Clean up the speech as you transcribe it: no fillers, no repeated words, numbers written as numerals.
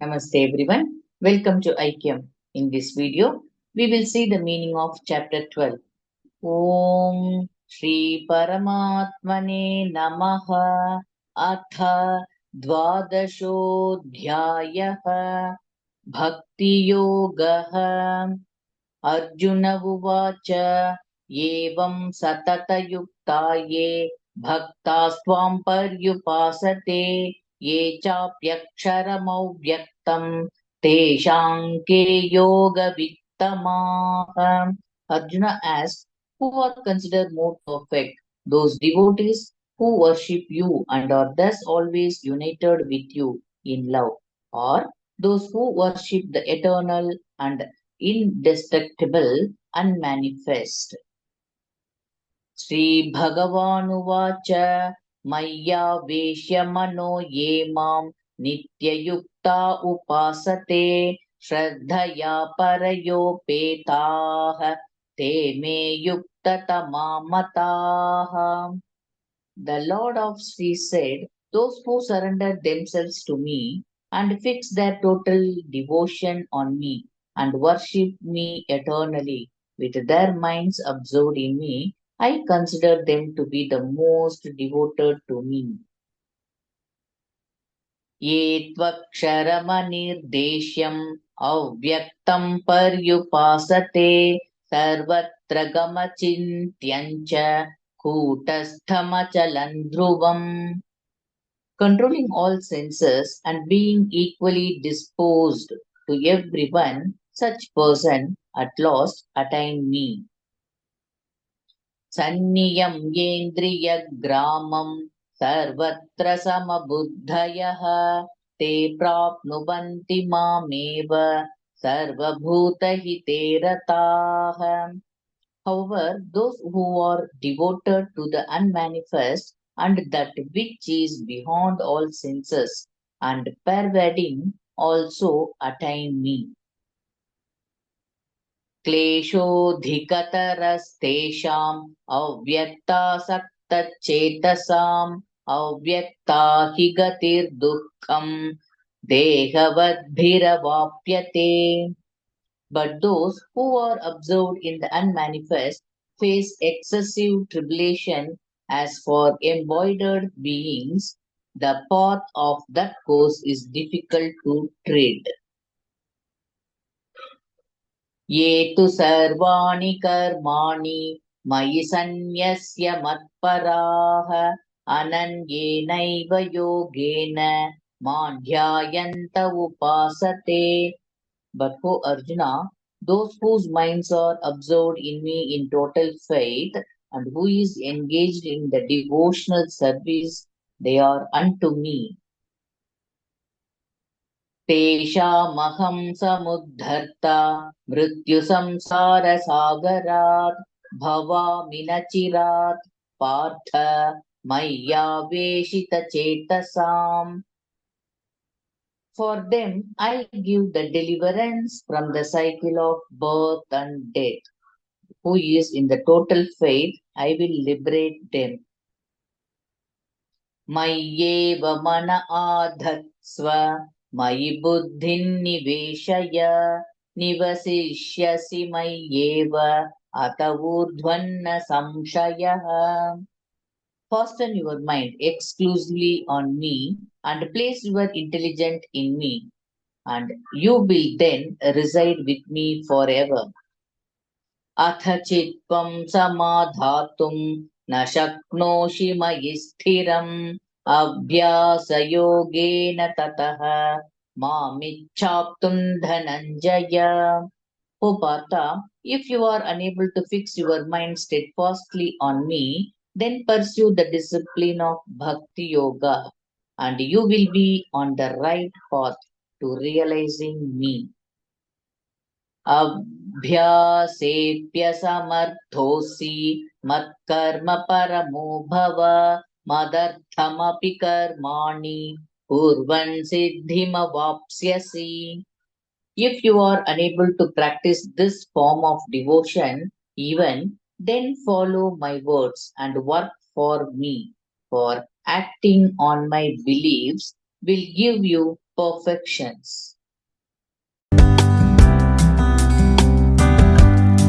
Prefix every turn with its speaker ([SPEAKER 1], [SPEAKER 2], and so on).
[SPEAKER 1] Namaste everyone. Welcome to IQM. In this video, we will see the meaning of chapter 12. Om Shri Paramatmane Namaha Atha Dvadashodhyayaha Bhakti Yogaha Arjuna Uvacha Evam Satata Yuktaye Bhaktasvam Paryupasate Ye Chapyaksharamau Vyaktam Teshanke Yoga Vittamaha. Arjuna asked, who are considered more perfect? Those devotees who worship you and are thus always united with you in love, or those who worship the eternal and indestructible unmanifest. श्रीभगवानुवाच मय्यावेश्य मनो ये मां नित्ययुक्ता उपासते श्रद्धया परयोपेताः ते मे युक्ततमा मताः. The Lord of Sri said, those who surrender themselves to me and fix their total devotion on me and worship me eternally with their minds absorbed in me, I consider them to be the most devoted to me. Ye tvaksharamanirdesyam avyaktam paryupasate sarvatra gamachintyancha kutasthamachalan dhruvam. Controlling all senses and being equally disposed to everyone, such person at last attain me. Sanniyam yendriya gramam sarvatra samabuddhayah te prapnuvanti mameva sarvabhutahite rataah. However, those who are devoted to the unmanifest and that which is beyond all senses and pervading also attain me. Kleshodhikatarastesham avyaktasaktachetasam avyakta hi gatir dukkham dehavadbhiravapyate. But those who are absorbed in the unmanifest face excessive tribulation as for embodied beings. The path of that course is difficult to tread. Ye tu sarvani karmani mayi sanyasya matparaha ananyenaiva yogena madhyayanta upasate. But, O Arjuna, those whose minds are absorbed in me in total faith and who is engaged in the devotional service, they are unto me. Teshamaham samuddharta mrityu samsara sagarat bhavami nachirat partha maya veshita chetasam. For them, I give the deliverance from the cycle of birth and death. Who is in the total faith, I will liberate them. Mayyeva mana adhatsva, mayi buddhin niveshaya, nivasishyasi mayyeva, atavurdhvanna samshayaha. Fasten your mind exclusively on me and place your intelligence in me, and you will then reside with me forever. Atha chitvam samadhatum na shaknoshi mayi sthiram abhyasa yogena tataha mamichhaptum dhananjaya. O Partha, if you are unable to fix your mind steadfastly on me, then pursue the discipline of Bhakti Yoga, and you will be on the right path to realizing me. Abhyasephyasamarthosi matkarma paramo bhava madarthamapi karmani kurvan siddhimavapsyasi. If you are unable to practice this form of devotion, even then follow my words and work for me, for acting on my beliefs will give you perfections.